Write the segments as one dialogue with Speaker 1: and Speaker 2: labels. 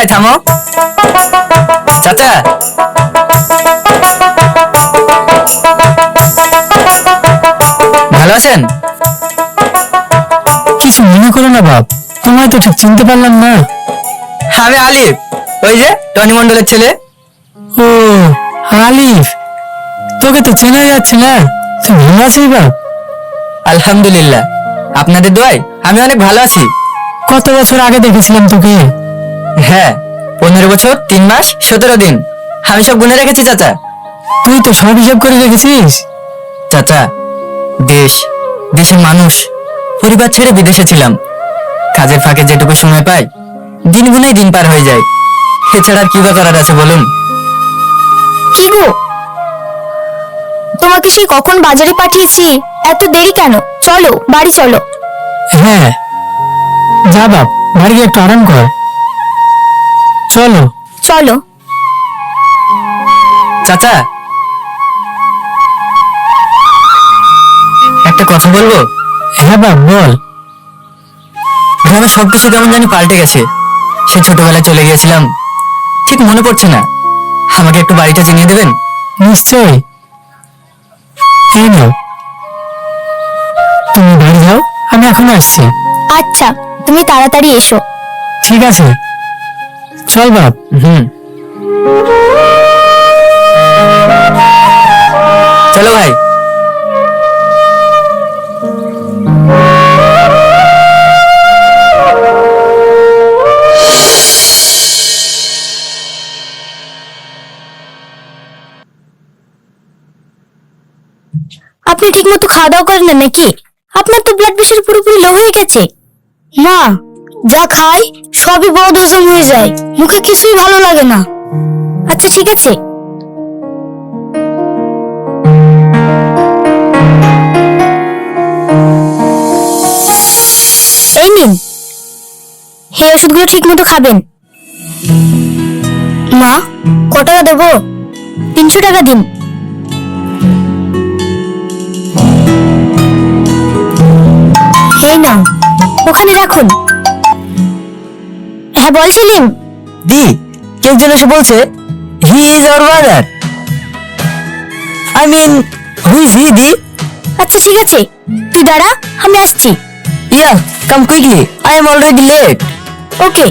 Speaker 1: থামো। চাচা, ভালো আছেন?
Speaker 2: কিছু মনে করো না বাপ, তোমায় তো ঠিক চিনতে পারলাম না।
Speaker 1: আমি আলিফ, ওই যে টনি মন্ডলের ছেলে।
Speaker 2: ও আলিফ, তোকে তো চেনা যাচ্ছে না। তুই ভালো আছিস বাপ?
Speaker 1: আলহামদুলিল্লাহ, আপনাদের দোয়ায় আমি অনেক ভালো আছি।
Speaker 2: কত বছর আগে দেখেছিলাম তোকে।
Speaker 1: হ্যাঁ, 15 বছর 3 মাস 17 দিন। আমি সব গুনে রেখেছি চাচা।
Speaker 2: তুই তো সব হিসাব করে রেখেছিস।
Speaker 1: চাচা, দেশের মানুষ, পরিবার ছেড়ে বিদেশে ছিলাম। কাজের ফাঁকে যেটুকু সময় পাই, দিন গুনেই দিন পার হয়ে যায়। এছাড়া আর কি বা করার আছে বলুন?
Speaker 3: কি গো, তোমাকে সেই কখন বাজারে পাঠিয়েছি, এত দেরি কেন? চলো বাড়ি চলো।
Speaker 2: হ্যাঁ যা বাপ, বাড়ি গিয়ে একটু আরাম কর। চলো
Speaker 3: চলো।
Speaker 1: চাচা, একটা কথা বলবো?
Speaker 2: হ্যাঁ বাপ বল।
Speaker 1: গ্রামে সবকিছু কেমন জানি পাল্টে গেছে। সে ছোটবেলায় চলে গিয়েছিলাম, ঠিক মনে পড়ছে না। আমাকে একটু বাড়িটা চিনিয়ে দেবেন?
Speaker 2: নিশ্চয়। এই নাও, তুমি বাড়ি যাও, আমি এখন আসছি।
Speaker 3: আচ্ছা, তুমি তাড়াতাড়ি এসো।
Speaker 2: ঠিক আছে, চল বাপ।
Speaker 1: চলো ভাই।
Speaker 3: আপনি ঠিক মতো খাওয়া দাওয়া করেন না নাকি? আপনার তো ব্লাড প্রেশার পুরোপুরি লো হয়ে গেছে। মা, যা খাই সবই বদ হজম হয়ে যায়, মুখে কিছুই ভালো লাগে না। আচ্ছা ঠিক আছে। এই নিন, এই ওষুধগুলো ঠিক মতো খাবেন। মা, কত টাকা দেবো? 300 টাকা দিন। এই নাও, ওখানে রাখুন। হ্যাঁ বলছিলেন?
Speaker 1: দি, কেউ যেন এসে বলছে he is our brother. I mean, who is he দি?
Speaker 3: আচ্ছা ঠিক আছে, তুই দাঁড়া, আমি আসছি।
Speaker 1: Yeah, come quickly, I am already late.
Speaker 3: Okay.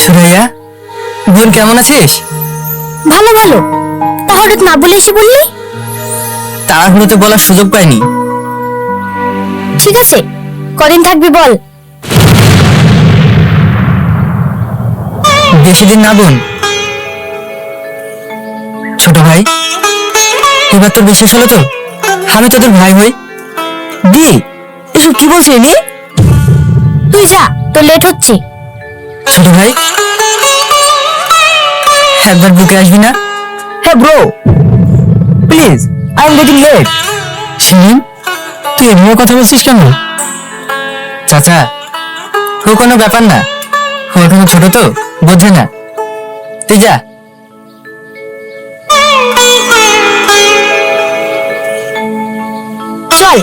Speaker 1: Suraiya, বোন কেমন আছিস?
Speaker 3: ভালো ভালো, তা হঠাৎ না বলে এসে বললি?
Speaker 1: তাড়াহুড়োতে বলার সুযোগ পাইনি।
Speaker 3: ঠিক আছে, কদিন থাকবি বল?
Speaker 1: বেশি দিন না বোন। ছোট ভাই, এবার তোর বিশেষ হলো তো আমি তোদের ভাই হই। দি, এসব কি বলছিস নি?
Speaker 3: তুই যা, তোর লেট হচ্ছে।
Speaker 1: ছোট ভাই, একবার বুকে আসবি না? হ্যাঁ bro, please, I am getting late.
Speaker 2: Shirin, তুই এভাবে কথা বলছিস কেন?
Speaker 1: চাচা, ও কোনো ব্যাপার না, ও এখনো ছোট তো, বোঝে না। তুই যা।
Speaker 3: চল,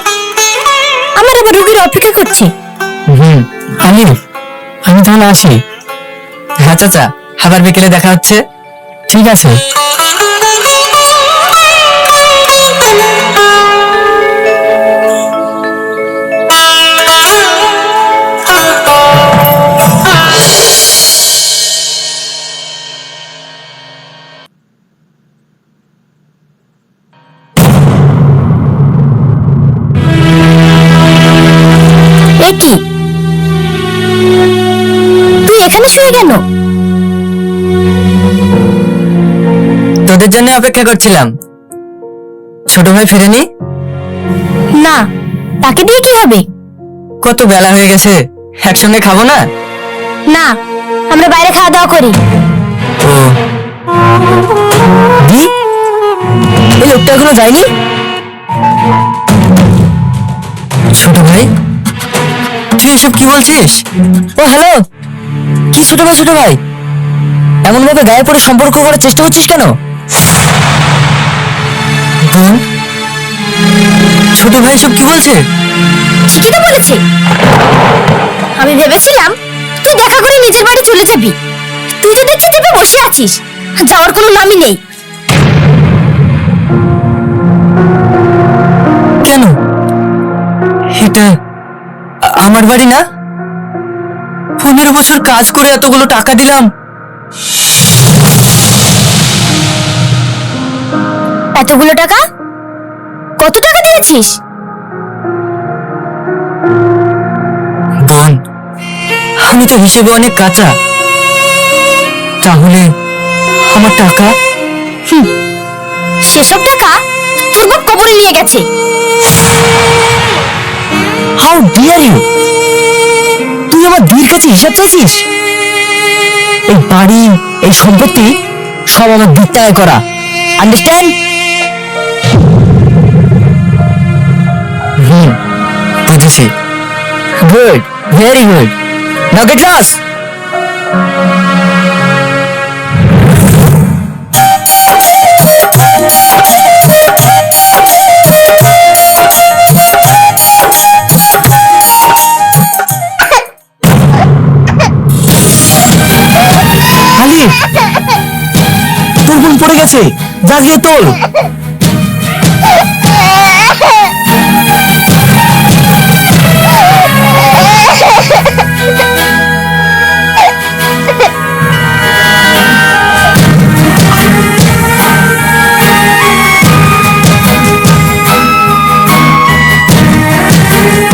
Speaker 3: আমার আবার রুগীর অপেক্ষা করছে।
Speaker 2: আলিফ, আমি তাহলে আসি।
Speaker 1: হ্যাঁ চাচা, আবার বিকেলে দেখা হচ্ছে।
Speaker 2: ঠিক আছে।
Speaker 3: এ কি, তুই এখানে শুয়ে কেন?
Speaker 1: তোদের জন্য অপেক্ষা করছিলাম। ছোট ভাই ফিরেনি?
Speaker 3: না, তাকে দিয়ে কি হবে?
Speaker 1: কত বেলা হয়ে গেছে, একসঙ্গে খাবো না?
Speaker 3: না, আমরা বাইরে খাওয়া দাওয়া করি।
Speaker 1: ও, দি, এই লোকটা এখনো যায়নি? ছোট ভাই, তুই এসব কি বলছিস? ও হ্যালো, কি ছোট ভাই ছোট ভাই, এমন ভাবে গায়ে পড়ে সম্পর্ক করার চেষ্টা করছিস কেন? বোন, ছোট ভাই সব কি বলছে?
Speaker 3: ঠিকই তো বলেছে। আমি ভেবেছিলাম তুই দেখা করে নিজের বাড়ি চলে যাবি, তুই তো দেখছি চেপে বসে আছিস, যাওয়ার কোনো নামই নেই।
Speaker 1: কেন? এটা আমার বাড়ি না? 15 বছর কাজ করে এতগুলো টাকা দিলাম,
Speaker 3: এতগুলো টাকা? কত টাকা দিয়েছিস?
Speaker 1: বোন, আমি তো হিসেবে অনেক কাঁচা, তাহলে আমার টাকা?
Speaker 3: সেসব টাকা তোর বাপ কবরে নিয়ে গেছে।
Speaker 1: How dare you! তুই আমার দিদির কাছে হিসাব চাইছিস? এই বাড়ি, এই সম্পত্তি সব আমার দিক টাকায় করা, আন্ডারস্ট্যান্ড? বুঝেছি। Good, very good. Now get lost. Ali, তোর বোন পড়ে গেছে, যা গিয়ে তোল।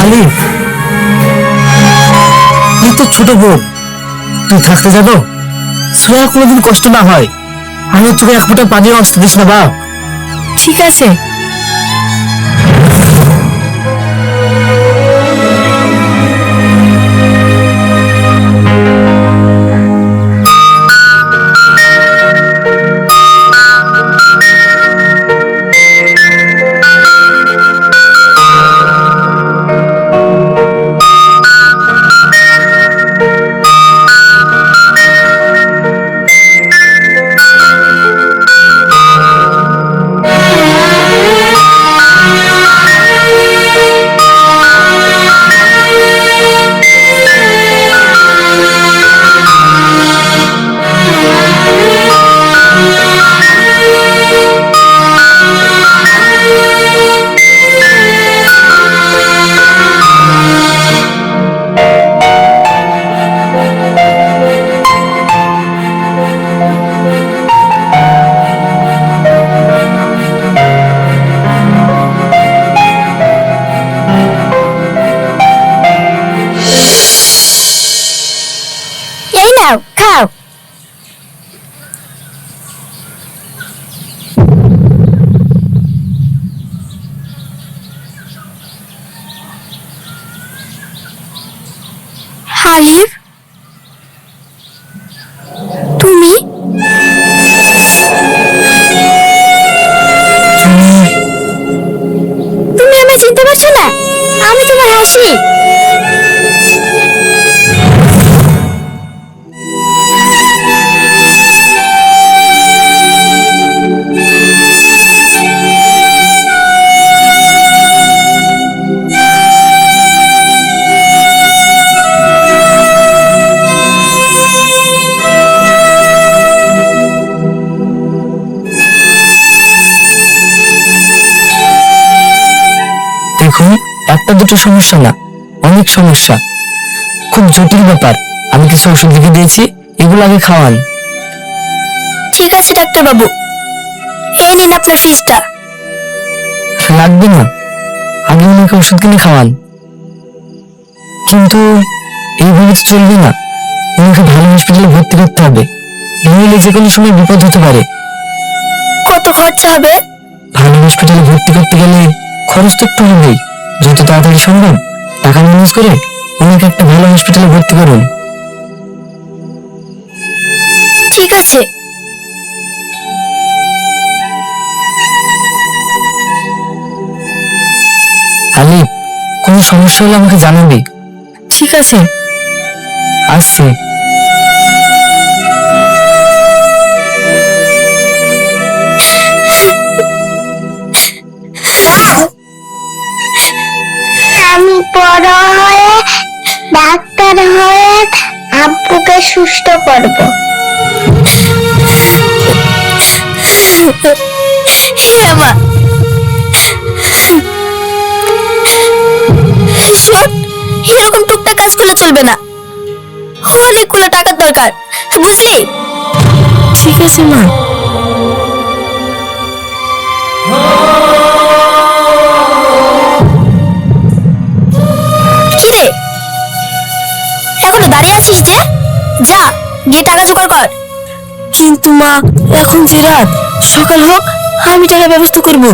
Speaker 1: আলি, এই তো ছোট বোন, তুই থাকতে যাবো, শ্রেয়া কোনোদিন কষ্ট না হয়। আমি তোকে এক ফোঁটা পানিও আসতে দিস না বাপ।
Speaker 3: ঠিক আছে। এই নাও, খাও। হালিফ, তুমি? তুমি আমায় চিনতে পারছো না? আমি তোমার হাসি।
Speaker 1: দেখুন, একটা দুটো সমস্যা না, অনেক সমস্যা, খুব জটিল ব্যাপার। আমি কিছু ওষুধ লিখে দিয়েছি, এগুলো আগে খাওয়ান।
Speaker 3: ঠিক আছে ডাক্তার বাবু, এই নিন আপনার ফিসটা।
Speaker 1: লাগবে না, আগে ওনাকে ওষুধ কিনে খাওয়ান। কিন্তু এইভাবে তো চলবে না, ওনাকে ভালো হসপিটালে ভর্তি করতে হবে, নইলে যে কোনো সময় বিপদ হতে পারে।
Speaker 3: কত খরচা হবে?
Speaker 1: ভালো হসপিটালে ভর্তি করতে গেলে খরচ তো একটু হবেই। যত তাড়াতাড়ি সম্ভব টাকা ম্যানেজ করে ওনাকে একটা ভালো হসপিটালে ভর্তি করুন।
Speaker 3: ঠিক আছে,
Speaker 2: আলিফ, কোনো সমস্যা হলে আমাকে জানাবি।
Speaker 1: ঠিক আছে।
Speaker 2: আসছি।
Speaker 3: আমি বড় হয়ে ডাক্তার হয়ে আব্বুকে সুস্থ করব। হ্যাঁ মা। শোন, এরকম টুকটাক কাজ করলে চলবে না, অনেকগুলো টাকার দরকার, বুঝলি?
Speaker 1: ঠিক আছে মা।
Speaker 3: কি রে, এখনো দাঁড়িয়ে আছিস যে? যা গিয়ে টাকা জোগাড় কর।
Speaker 1: কিন্তু মা, এখন যে রাত, সকাল হোক, আমি টাকার ব্যবস্থা করব।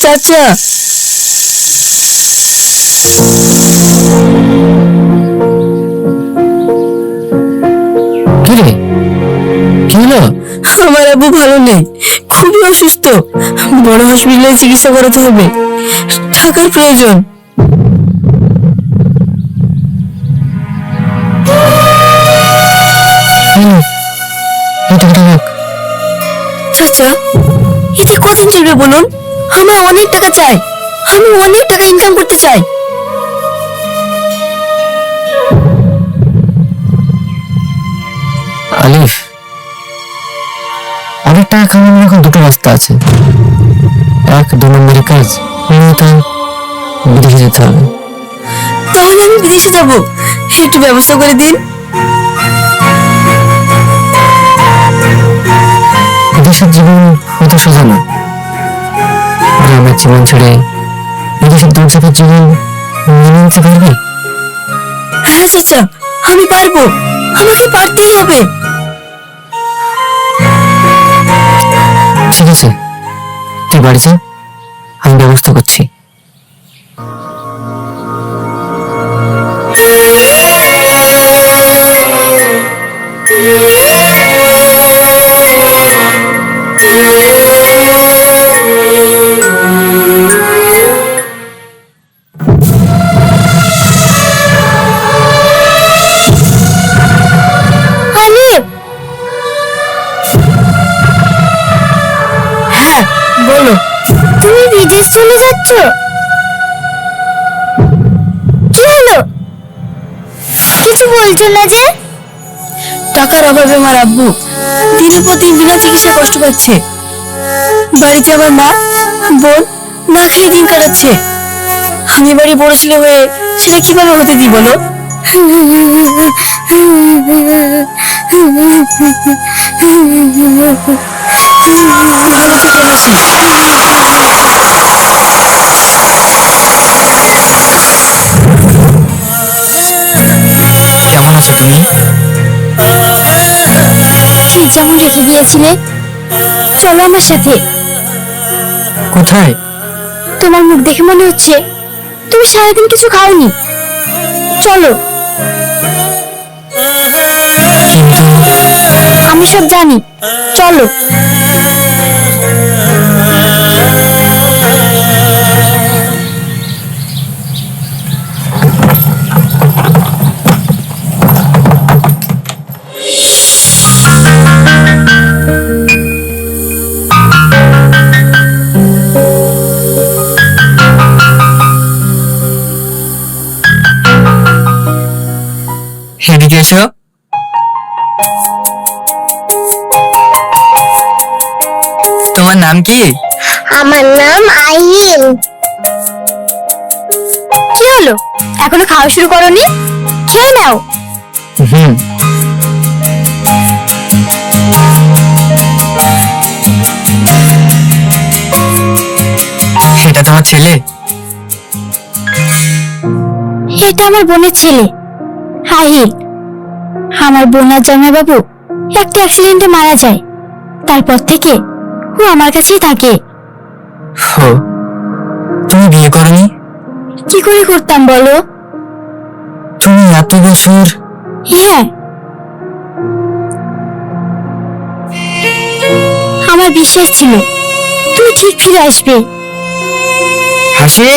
Speaker 1: চাচা,
Speaker 2: কি রে, কি হলো?
Speaker 1: আমার আব্বু ভালো নেই, খুবই অসুস্থ, বড় হসপিটালে চিকিৎসা করাতে হবে, টাকার প্রয়োজন।
Speaker 2: এই টাকাটা রাখ।
Speaker 1: চাচা, এতে কদিন চলবে বলুন? আমার অনেক টাকা চাই, আমি অনেক টাকা ইনকাম করতে চাই।
Speaker 2: আলিফ, অনেক টাকা কামানোর এখন দুটো রাস্তা আছে। এক, 2 নম্বরের কাজ, অন্যটা বিদেশে যেতে হবে।
Speaker 1: তাহলে আমি বিদেশে যাব, একটু ব্যবস্থা করে দিন।
Speaker 2: বিদেশের জীবন অত সোজা না। গ্রামের জীবন ছেড়ে বিদেশের দরজাপের জীবন মেনে নিতে পারবি?
Speaker 1: হ্যাঁ চাচা, আমি পারবো, আমাকে পারতেই হবে।
Speaker 2: ঠিক আছে, তুই বাড়ি যা, আমি ব্যবস্থা করছি।
Speaker 3: আলিফ,
Speaker 1: হ্যাঁ বলো।
Speaker 3: তুমি বিদেশ চলে যাচ্ছ? কি হলো, কিছু বলছো না যে?
Speaker 1: টাকার অভাবে আমার আব্বু দিনের পর দিন বিনা চিকিৎসা কষ্ট পাচ্ছে। বাড়িতে আমার মা, বোন না খেয়ে দিন কাটাচ্ছে। আমি বাড়ি বড় ছেলে হয়ে সেটা কিভাবে হতে দিই বলো?
Speaker 2: কেমন আছো তুমি?
Speaker 3: ঠিক যেমন রেখে গিয়েছিলে, চলো আমার সাথে।
Speaker 2: কোথায়?
Speaker 3: তোমার মুখ দেখে মনে হচ্ছে তুমি সারাদিন কিছু খাওনি, চলো।
Speaker 2: কিন্তু
Speaker 3: আমি সব জানি, চলো।
Speaker 1: এদিকে এসো। তোমার নাম কি?
Speaker 3: আমার নাম আইরিন। কি হলো, এখনো খাওয়া শুরু করোনি? খেয়ে নাও।
Speaker 1: এটা তোমার ছেলে?
Speaker 3: এটা আমার বোনের ছেলে আহিল। আমার বোন আর জামাইবাবু একটা অ্যাক্সিডেন্টে মারা যায়, তারপর থেকে ও আমার কাছেই থাকে।
Speaker 1: ও, তুমি বিয়ে করনি?
Speaker 3: কি করে করতাম বলো?
Speaker 1: তুমি এত বছর।
Speaker 3: হ্যাঁ, আমার বিশ্বাস ছিল তুমি ঠিক ফিরে আসবে।
Speaker 1: হাসি,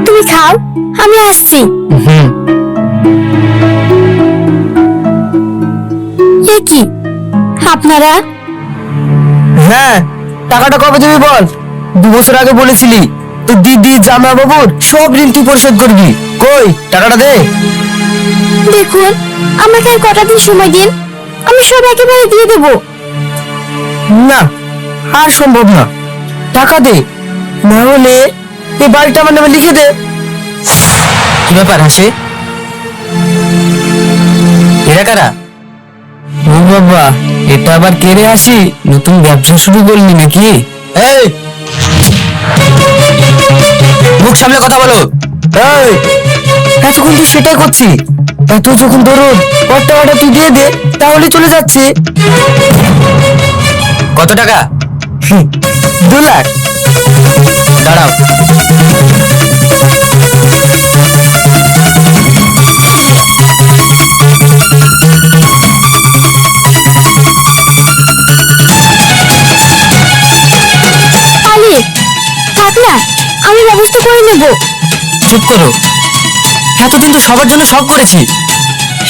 Speaker 3: তুমি খাও, আমি আসছি।
Speaker 1: হুম,
Speaker 3: এ কি আপনারা?
Speaker 2: হ্যাঁ, টাকাটা কবে দিবি বল? 2 বছর আগে বলেছিলি তো দিদি জামা বাবুর সব ঋণ তুই পরিশোধ করবি। কই টাকাটা দে।
Speaker 3: দেখুন, আমাকে আর কটা দিন সময় দিন, আমি সব একেবারে দিয়ে দেবো।
Speaker 2: না, আর সম্ভব না। টাকা দে, না হলে এই বাড়িটা আমার নামে লিখে দে।
Speaker 1: কি ব্যাপার হাসি? এরা কারা? ও বাবা, এটা আবার কে রে হাসি? নতুন ব্যবসা শুরু করলি নাকি?
Speaker 2: এই
Speaker 1: মুখ সামলে কথা বলো।
Speaker 2: এই, এতক্ষণ তুই সেটাই করছি। এত যখন ধরুন ওর টাকাটা তুই দিয়ে দে, তাহলে চলে যাচ্ছে।
Speaker 1: কত টাকা?
Speaker 2: 2 লাখ।
Speaker 1: দাঁড়াও।
Speaker 3: আরে থাক না, আমি ব্যবস্থা করে নেব।
Speaker 1: চুপ করো, এতদিন তো সবার জন্য সব করেছি,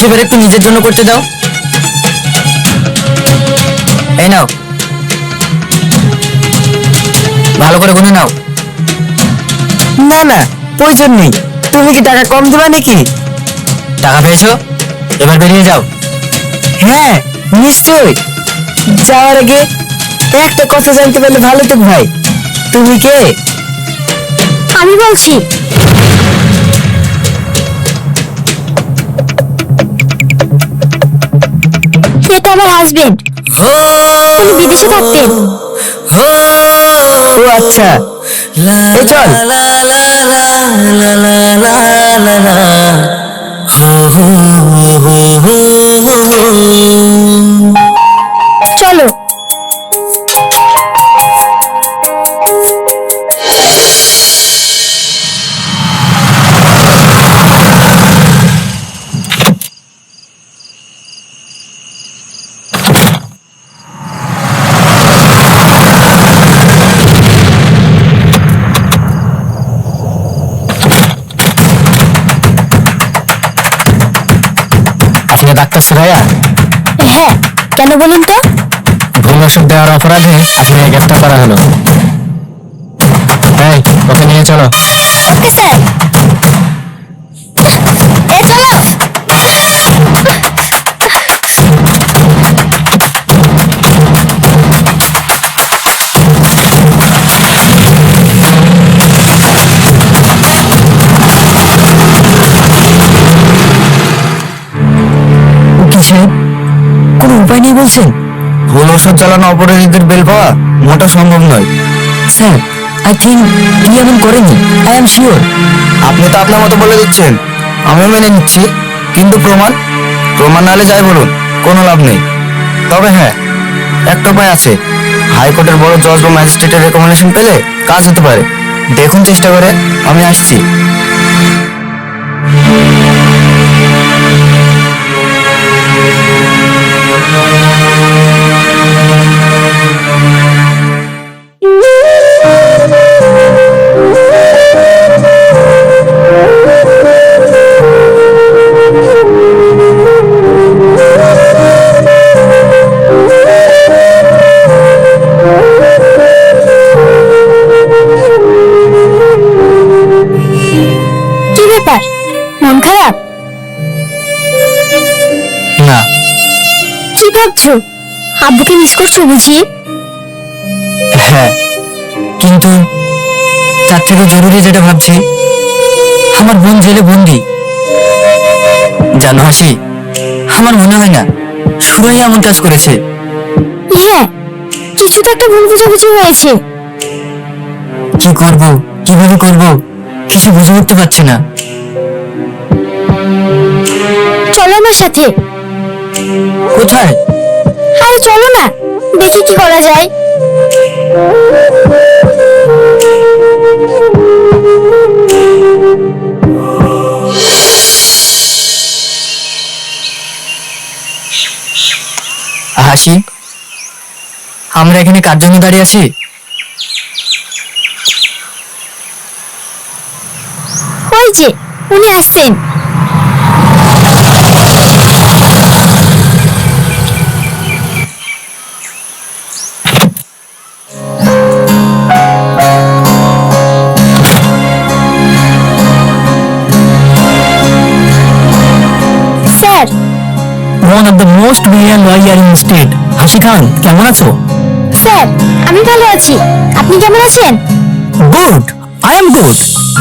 Speaker 1: এবার একটু নিজের জন্য করতে দাও। এই নাও, ভালো করে গুনে নাও।
Speaker 2: না না, প্রয়োজন নেই। তুমি কি টাকা কম দেবা নাকি?
Speaker 1: টাকা পেয়েছো, এবার বেরিয়ে যাও।
Speaker 2: হ্যাঁ, নিশ্চয়। যাওয়ার আগে একটা কথা জানতে পারলে ভালো তো ভাই। তুমি কে?
Speaker 3: আমি বলছি, এটা আমার হাজবেন্ড, উনি বিদেশে থাকতেন।
Speaker 2: ও আচ্ছা, এই চল।
Speaker 3: চলো।
Speaker 2: আপনি ডাক্তার সুরাইয়া?
Speaker 3: হ্যাঁ, কেন বলুন তো?
Speaker 2: ভুল ওষুধ দেওয়ার অপরাধে আপনাকে গ্রেফতার করা হলো। এই, ওকে নিয়ে চলো।
Speaker 3: Okay sir. এ চলো।
Speaker 2: উকিল সাহেব, কোনো উপায় নেই বলছেন? ভুল ওষুধ চালানো অপরাধীদের বেল পাওয়া মোটা সম্ভব নয়। স্যার, আই থিঙ্ক কি এমন করেনি। I am sure. আপনি তো আপনার মতো বলে দিচ্ছেন, আমি মেনে নিচ্ছি, কিন্তু প্রমাণ প্রমাণ নাহলে যাই বলুন, কোনো লাভ নেই। তবে হ্যাঁ, একটা উপায় আছে। হাইকোর্টের বড় জজ বা ম্যাজিস্ট্রেটের রেকমেন্ডেশন পেলে কাজ হতে পারে। দেখুন চেষ্টা করে, আমি আসছি।
Speaker 3: কি ব্যাপার, মন খারাপ?
Speaker 1: না,
Speaker 3: কি ভাবছো? আব্বুকে মিস করছো বুঝি?
Speaker 1: হ্যাঁ, কিন্তু তার থেকে জরুরি যেটা ভাবছি, আমার বোন জেলে বন্দি। জানো হাসি, আমার মনে হয় না সুরাই এমন কাজ করেছে।
Speaker 3: হ্যাঁ, কিছু তো একটা ভুল বোঝাবুঝি হয়েছে।
Speaker 1: কি করব, কিভাবে করব, কিছু বুঝে উঠতে পারছি না।
Speaker 3: চলো আমার সাথে।
Speaker 1: কোথায়?
Speaker 3: আরে চলো না, দেখি কি করা যায়।
Speaker 1: হাসি, আমরা এখানে কার জন্য দাঁড়িয়ে আছি?
Speaker 3: ওই যে উনি আসছেন। Sir,
Speaker 2: one of the most brilliant lawyer in state. হাসি খান, কেমন আছো?
Speaker 3: স্যার আমি ভালো আছি, আপনি কেমন আছেন?
Speaker 2: Good, I am good.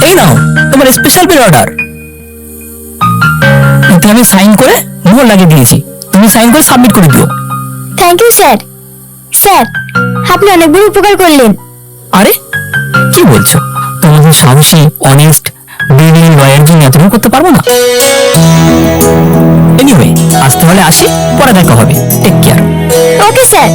Speaker 2: এই নাও তোমার স্পেশাল বিল অর্ডার। এতে আমি সাইন করে মোহর লাগিয়ে দিয়েছি, তুমি সাইন করে সাবমিট করে দিও।
Speaker 3: Thank you sir. স্যার, আপনি অনেক বড় উপকার করলেন।
Speaker 2: আরে কি বলছো, তোমাদের সাহসী অনেস্ট ব্রিলিয়ান্ট লয়ার জন্য এতটুকু করতে পারবো না? এনিওয়ে, আজ তাহলে আসি, পরে দেখা হবে। Take care.
Speaker 3: Okay sir.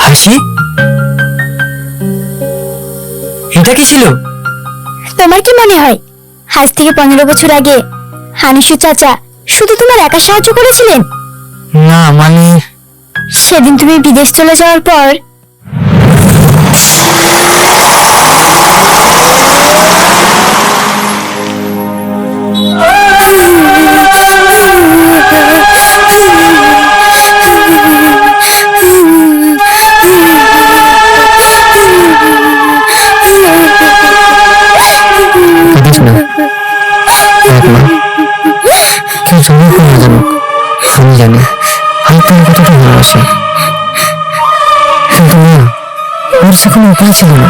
Speaker 1: হাসি, এটা কি ছিল?
Speaker 3: তোমার কি মনে হয় আজ থেকে 15 বছর আগে হানিসু চাচা শুধু তোমার একা সাহায্য করেছিলেন?
Speaker 1: না মানে,
Speaker 3: সেদিন তুমি বিদেশ চলে যাওয়ার পর
Speaker 2: কাঁদিস না, দেখ মা, কেউ জমি করে না জানুক, আমি জানি আমি তোমার কতটা ভালোবাসি। কিন্তু না, ওর সে কোনো উপায় ছিল না,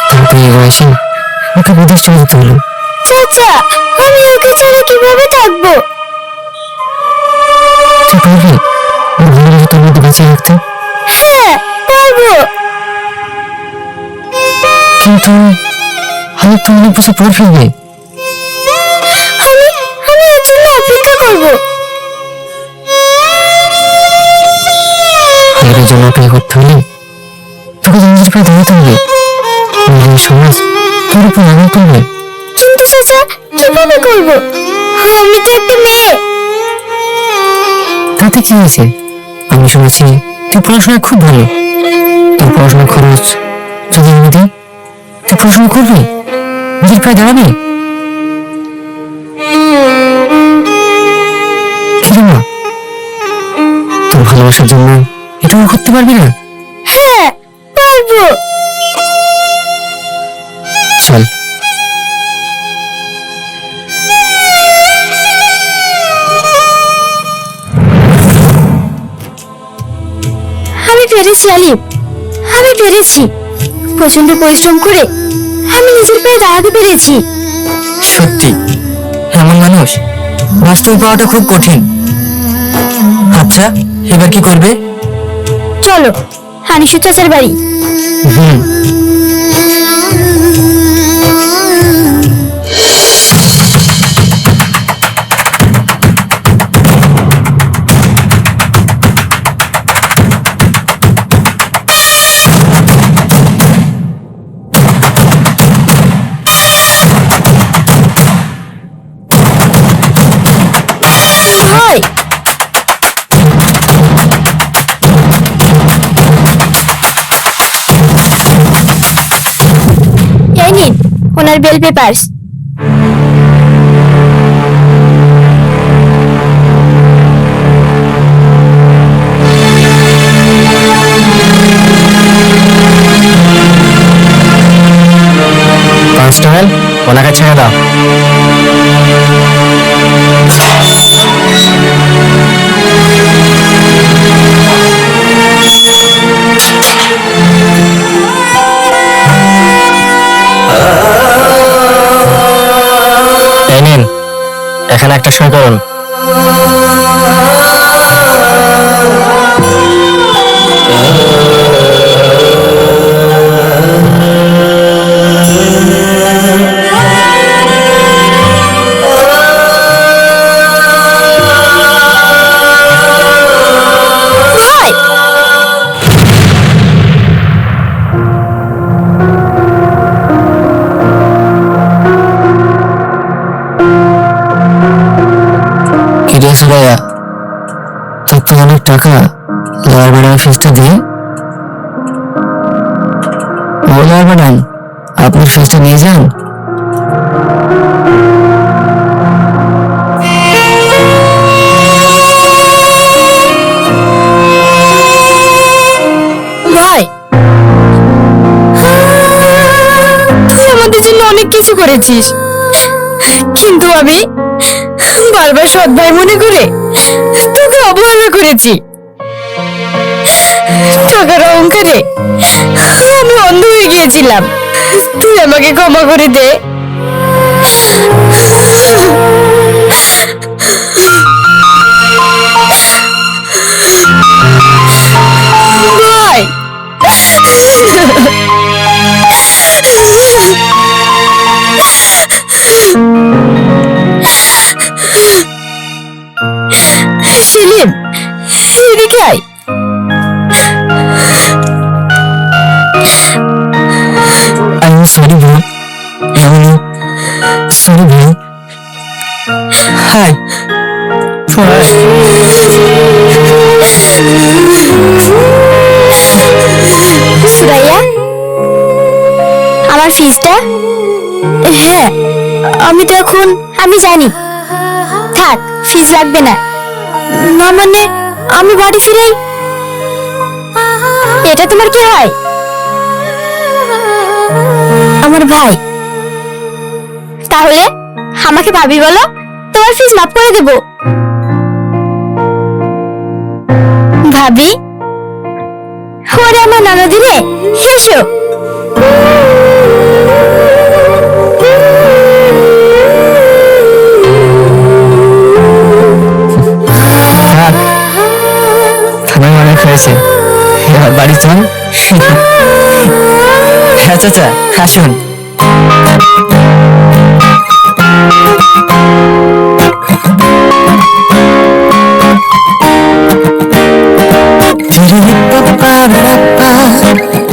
Speaker 2: তারপরে এই বয়সে ওকে বিদেশ চলে যেতে হলো।
Speaker 3: চাচা, আমি ওকে ছাড়া কিভাবে থাকবো?
Speaker 2: তুই পারবি ওর ভালোবাসা তোর মধ্যে বাঁচিয়ে রাখতে?
Speaker 3: হ্যাঁ পারবো।
Speaker 2: কিন্তু আমি তো অনেক বছর পর ফিরবে।
Speaker 3: আমি আমি এর জন্য অপেক্ষা করবো।
Speaker 2: এর জন্য অপেক্ষা করতে হলে তোকে নিজের পায়ে দাঁড়াতে হবে, নাহলে এই সমাজ তোর উপর আঘাত করবে।
Speaker 3: কিন্তু চাচা কিভাবে করবো? আমি তো একটা মেয়ে।
Speaker 2: তাতে কি হয়েছে? আমি শুনেছি তুই পড়াশোনায় খুব ভালো, তোর পড়াশোনার খরচ যদি আমি দিই, তুই পড়াশোনা করবি, নিজের পায়ে দাঁড়াবি। কি রে মা, তোর ভালোবাসার জন্য এটুকু করতে পারবি না?
Speaker 3: হ্যাঁ পারবো।
Speaker 2: চল।
Speaker 3: আমি পেরেছি আলিফ, আমি পেরেছি। প্রচন্ড পরিশ্রম করে আমি নিজের পায়ে দাঁড়াতে পেরেছি।
Speaker 1: সত্যি এমন মানুষ বাস্তবে পাওয়াটা খুব কঠিন। আচ্ছা, এবার কি করবে?
Speaker 3: চলো হানিসু চাচার বাড়ি।
Speaker 1: হুম,
Speaker 3: হয় এই নিন ওনার বেল পেপারস।
Speaker 2: কনস্টেবল, ওনাকে ছেড়ে দাও। এখানে একটা সই করুন।
Speaker 3: ভাই,
Speaker 2: কিরে সুরাইয়া, তোর তো অনেক টাকা, লয়ার ম্যাডাম ফিসটা দিয়ে। ও লয়ার ম্যাডাম, আপনি ফিসটা নিয়ে যান।
Speaker 3: ভাই, তুই আমাদের জন্য অনেক কিছু করেছিস, কিন্তু আমি বারবার সৎ ভাই মনে করে তোকে অবহেলা করেছি। টাকার অহংকারে আমি অন্ধ হয়ে গিয়েছিলাম। তুই আমাকে ক্ষমা করে দে। ভাই, সেলিম, এদিকে আয়।
Speaker 2: আমি সরি ভাই, আমি সরি ভাই। হাই
Speaker 3: সুরাইয়া, আমার ফিসটা? হ্যাঁ, আমি জানি। থাক, ফিস লাগবে না। না মানে, আমি বাড়ি ফিরাই। এটা তোমার কি হয়? আমার ভাই। তাহলে আমাকে ভাবি বলো, তোমার ফিস মাফ করে দেব। ভাবি, ওরে আমার ননদি রে, এসো।
Speaker 2: থাক, থানায় অনেক হয়েছে, এবার বাড়ি চল।
Speaker 1: হ্যাঁ চাচা, আসুন।